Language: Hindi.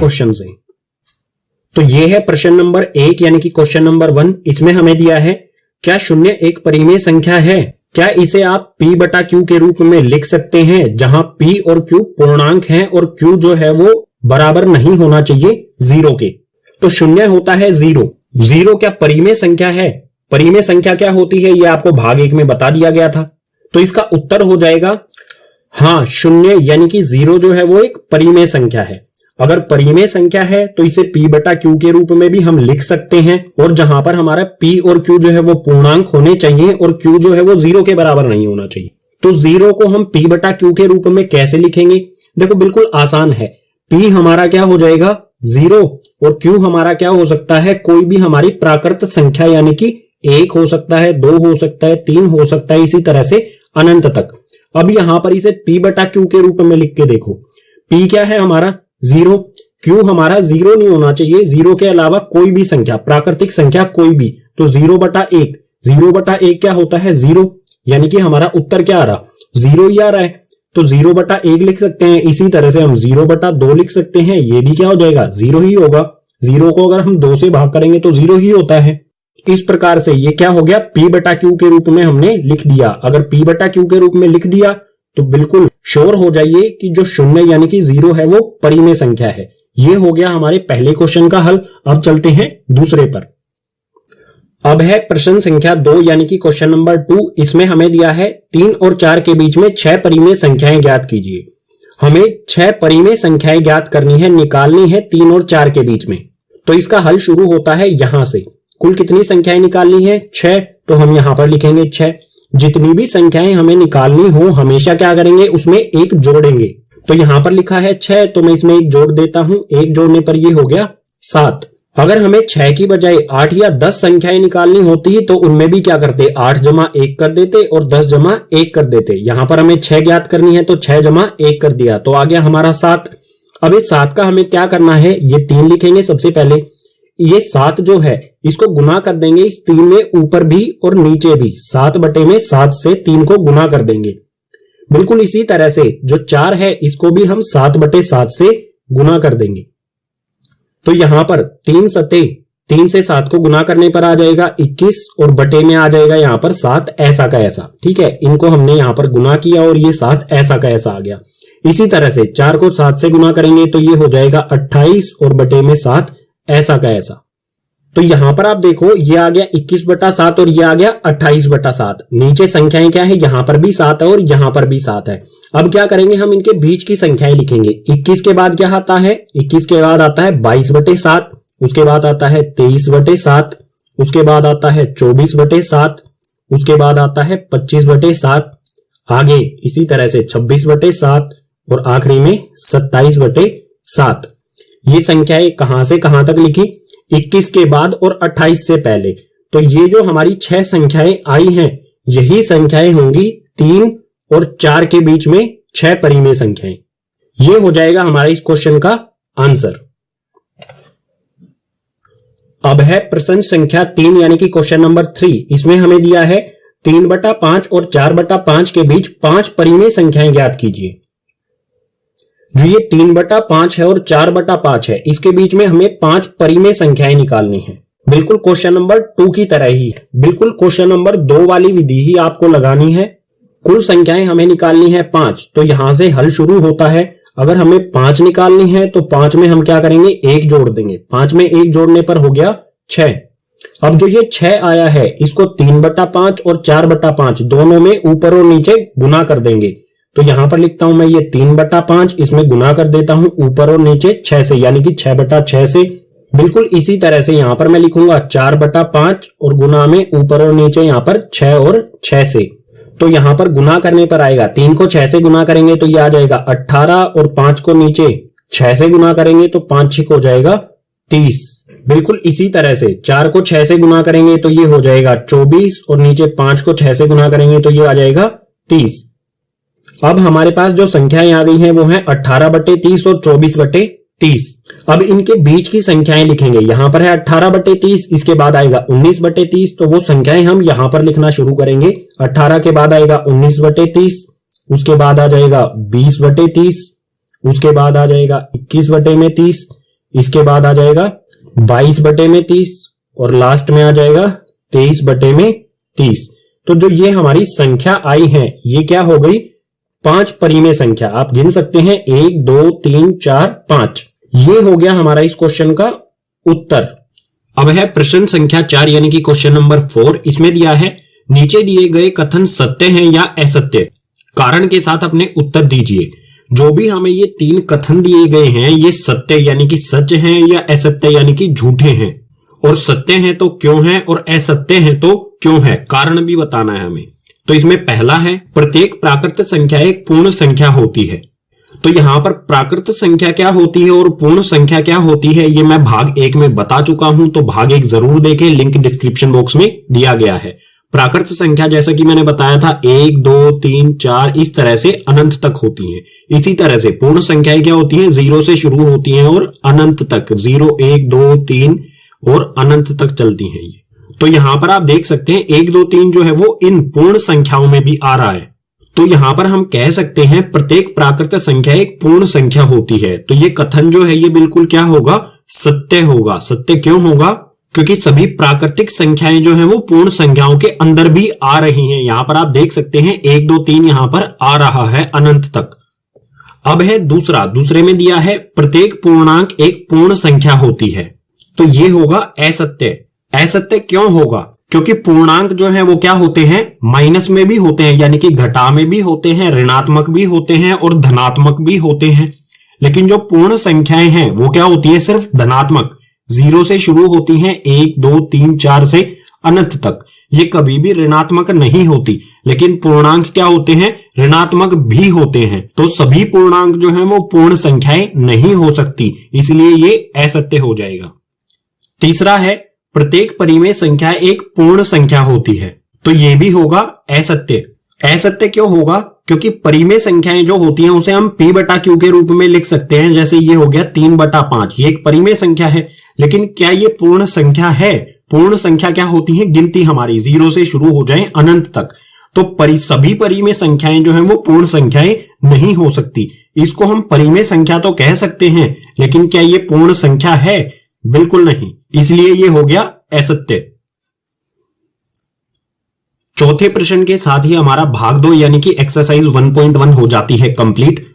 क्वेश्चन हैं। तो ये है प्रश्न नंबर 1 यानी कि क्वेश्चन नंबर 1। इसमें हमें दिया है क्या शून्य एक परिमेय संख्या है? क्या इसे आप p बटा q के रूप में लिख सकते हैं, जहां p और q पूर्णांक हैं और q जो है वो बराबर नहीं होना चाहिए 0 के। तो शून्य होता है 0। 0 क्या परिमेय संख्या है? परिमेय संख्या क्या होती है ये आपको भाग 1 में बता दिया गया था। तो इसका उत्तर हो जाएगा हाँ, शून्य यानी कि 0 जो है वो एक परिमेय संख्या है। अगर परिमेय संख्या है तो इसे p बटा q के रूप में भी हम लिख सकते हैं, और जहां पर हमारा p और q जो है वो पूर्णांक होने चाहिए और q जो है वो 0 के बराबर नहीं होना चाहिए। तो 0 को हम p बटा q के रूप में कैसे लिखेंगे? देखो बिल्कुल आसान है। p हमारा क्या हो जाएगा 0 और q हमारा क्या हो सकता है, कोई भी हमारी प्राकृत संख्या, यानी कि 1 हो सकता है, 2 हो सकता है, 3 हो सकता है, इसी तरह से अनंत तक। अब यहां पर इसे p बटा q के रूप में लिख के देखो। p क्या है हमारा 0, q हमारा 0 नहीं होना चाहिए, 0 के अलावा कोई भी संख्या, प्राकृतिक संख्या कोई भी। तो 0 बटा 1, 0 बटा 1 क्या होता है 0, यानी कि हमारा उत्तर क्या आ रहा 0 ही आ रहा है। तो 0 बटा 1 लिख सकते हैं। इसी तरह से हम 0 बटा 2 लिख सकते हैं, ये भी क्या हो जाएगा 0 ही होगा। 0 को अगर हम 2 से भाग करेंगे तो 0 ही होता है। इस प्रकार से ये क्या हो गया p बटा q के रूप में हमने लिख दिया। अगर p बटा q के रूप में लिख दिया तो बिल्कुल श्योर हो जाइए कि जो शून्य यानी कि 0 है वो परिमेय संख्या है। ये हो गया हमारे पहले क्वेश्चन का हल। अब चलते हैं दूसरे पर। अब है प्रश्न संख्या 2 यानी कि क्वेश्चन नंबर 2। इसमें हमें दिया है 3 और 4 के बीच में 6 परिमेय संख्याएं ज्ञात कीजिए। हमें 6 परिमेय संख्याएं ज्ञात करनी है, निकालनी है 3 और 4 के बीच में। तो इसका हल शुरू होता है यहां से। कुल कितनी संख्याएं निकालनी है 6, तो हम यहां पर लिखेंगे 6। जितनी भी संख्याएं हमें निकालनी हो हमेशा क्या करेंगे, उसमें एक जोड़ेंगे। तो यहां पर लिखा है 6, तो मैं इसमें एक जोड़ देता हूं। एक जोड़ने पर ये हो गया 7। अगर हमें 6 की बजाय 8 या 10 संख्याएं निकालनी होती तो उनमें भी क्या करते, 8 जमा 1 कर देते और 10 जमा 1 कर देते। यहां पर हमें 6 ज्ञात करनी है तो 6 जमा 1 कर दिया, तो आ गया हमारा 7। अब इस 7 का हमें क्या करना है, ये 3 लिखेंगे सबसे पहले। ये 7 जो है इसको गुना कर देंगे इस 3 में, ऊपर भी और नीचे भी। 7 बटे में 7 से 3 को गुना कर देंगे। बिल्कुल इसी तरह से जो 4 है इसको भी हम 7 बटे 7 से गुना कर देंगे। तो यहां पर 3 सते 3 से 7 को गुना करने पर आ जाएगा 21 और बटे में आ जाएगा यहां पर 7 ऐसा का ऐसा। ठीक है, इनको हमने यहां पर गुना किया और ये 7 ऐसा का ऐसा आ गया। इसी तरह से 4 को 7 से गुना करेंगे तो ये हो जाएगा 28 और बटे में 7 ऐसा का ऐसा। तो यहां पर आप देखो ये आ गया 21 बटा 7 और ये आ गया 28 बटा 7। नीचे संख्याएं क्या है, यहां पर भी 7 है और यहां पर भी 7 है। अब क्या करेंगे, हम इनके बीच की संख्याएं लिखेंगे। 21 के बाद क्या आता है, 21 के बाद आता है 22 बटे 7, उसके बाद आता है 23 बटे 7, उसके बाद आता है 24 बटे 7, उसके बाद आता है 25 बटे 7, आगे इसी तरह से 26 बटे 7 और आखिरी में 27 बटे 7। ये संख्याएं कहां से कहां तक लिखी, 21 के बाद और 28 से पहले। तो ये जो हमारी 6 संख्याएं आई हैं यही संख्याएं होंगी 3 और 4 के बीच में 6 परिमेय संख्याएं। ये हो जाएगा हमारा इस क्वेश्चन का आंसर। अब है प्रश्न संख्या 3 यानी कि क्वेश्चन नंबर 3। इसमें हमें दिया है 3 बटा 5 और 4 बटा 5 के बीच 5 परिमेय संख्याएं ज्ञात कीजिए। जो ये 3 बटा 5 है और 4 बटा 5 है इसके बीच में हमें 5 परिमेय संख्याएं निकालनी है। बिल्कुल क्वेश्चन नंबर 2 की तरह ही है। बिल्कुल क्वेश्चन नंबर 2 वाली विधि ही आपको लगानी है। कुल संख्याएं हमें निकालनी है 5, तो यहां से हल शुरू होता है। अगर हमें 5 निकालनी है तो 5 में हम क्या करेंगे, 1 जोड़ देंगे। 5 में 1 जोड़ने पर हो गया 6। अब जो ये 6 आया है इसको 3 बटा 5 और 4 बटा 5 दोनों में ऊपर और नीचे गुना कर देंगे। तो यहां पर लिखता हूं मैं ये 3 बटा 5, इसमें गुना कर देता हूं ऊपर और नीचे 6 से, यानी कि 6 बटा 6 से। बिल्कुल इसी तरह से यहां पर मैं लिखूंगा 4 बटा 5 और गुना में ऊपर और नीचे यहां पर 6 और 6 से। तो यहां पर गुना करने पर आएगा, 3 को 6 से गुना करेंगे तो ये आ जाएगा 18 और 5 को नीचे 6 से गुना करेंगे तो 5 6 हो जाएगा 30। बिल्कुल इसी तरह से 4 को 6 से गुना करेंगे तो ये हो जाएगा 24 और नीचे 5 को 6 से गुना करेंगे तो ये आ जाएगा 30। अब हमारे पास जो संख्याएं आ गई हैं वो हैं 18 बटे 30 और 24 बटे 30। अब इनके बीच की संख्याएं लिखेंगे। यहां पर है 18 बटे 30, इसके बाद आएगा 19 बटे 30, तो वो संख्याएं हम यहां पर लिखना शुरू करेंगे। 18 के बाद आएगा 19 बटे 30, उसके बाद आ जाएगा 20 बटे 30, उसके बाद आ जाएगा 21 बटे में 30, इसके बाद आ जाएगा 22 बटे में 30 और लास्ट में आ जाएगा 23 बटे में 30। तो जो ये हमारी संख्या आई है ये क्या हो गई? 5 परिमेय संख्या। आप गिन सकते हैं 1 2 3 4 5। ये हो गया हमारा इस क्वेश्चन का उत्तर। अब है प्रश्न संख्या 4 यानी कि क्वेश्चन नंबर 4। इसमें दिया है नीचे दिए गए कथन सत्य हैं या असत्य, कारण के साथ अपने उत्तर दीजिए। जो भी हमें ये 3 कथन दिए गए हैं ये सत्य यानी कि सच हैं या असत्य यानी कि झूठे हैं, और सत्य हैं तो क्यों हैं और असत्य हैं तो क्यों है, कारण भी बताना है हमें। तो इसमें पहला है प्रत्येक प्राकृत संख्या एक पूर्ण संख्या होती है। तो यहां पर प्राकृत संख्या क्या होती है और पूर्ण संख्या क्या होती है ये मैं भाग 1 में बता चुका हूं, तो भाग 1 जरूर देखें, लिंक डिस्क्रिप्शन बॉक्स में दिया गया है। प्राकृत संख्या जैसा कि मैंने बताया था 1 2 3 4 इस तरह से अनंत तक होती हैं। इसी तरह से पूर्ण संख्याएं क्या होती हैं? 0 से शुरू होती हैं और अनंत तक 0 1 2 3 और अनंत तक चलती हैं ये। तो यहां पर आप देख सकते हैं 1 2 3 जो है वो इन पूर्ण संख्याओं में भी आ रहा है। तो यहां पर हम कह सकते हैं प्रत्येक प्राकृत संख्या एक पूर्ण संख्या होती है। तो ये कथन जो है ये बिल्कुल क्या होगा? सत्य होगा। सत्य क्यों होगा? क्योंकि सभी प्राकृतिक संख्याएं जो है वो पूर्ण संख्याओं के अंदर भी आ रही हैं। यहां पर आप देख सकते हैं 1 2 3 यहां पर आ रहा है अनंत तक। अब है दूसरा, दूसरे में दिया है प्रत्येक पूर्णांक एक पूर्ण संख्या होती है। तो ये होगा असत्य। असत्य क्यों होगा? क्योंकि पूर्णांक जो है वो क्या होते हैं? माइनस में भी होते हैं यानी कि घटा में भी होते हैं, ऋणात्मक भी होते हैं और धनात्मक भी होते हैं। लेकिन जो पूर्ण संख्याएं हैं वो क्या होती है? सिर्फ धनात्मक। 0 से शुरू होती हैं 1 2 3 4 से अनंत तक। ये कभी भी ऋणात्मक नहीं होती। लेकिन पूर्णांक क्या होते हैं? ऋणात्मक भी होते हैं। तो सभी पूर्णांक जो है वो पूर्ण संख्याएं नहीं हो सकती, इसलिए ये असत्य हो जाएगा। तीसरा है प्रत्येक परिमेय संख्या एक पूर्ण संख्या होती है। तो ये भी होगा असत्य। असत्य क्यों होगा? क्योंकि परिमेय संख्याएं जो होती हैं उसे हम p बटा q के रूप में लिख सकते हैं। जैसे ये हो गया 3 बटा 5, ये एक परिमेय संख्या है। लेकिन क्या ये पूर्ण संख्या है? पूर्ण संख्या क्या होती है? गिनती हमारी 0 से शुरू हो जाए अनंत तक। तो सभी परिमेय संख्याएं जो हैं वो पूर्ण संख्याएं नहीं हो सकती। इसको हम परिमेय संख्या तो कह सकते हैं, लेकिन क्या ये पूर्ण संख्या है? बिल्कुल नहीं, इसलिए ये हो गया असत्य। चौथे प्रश्न के साथ ही हमारा भाग 2 यानी कि एक्सरसाइज 1.1 हो जाती है कंप्लीट।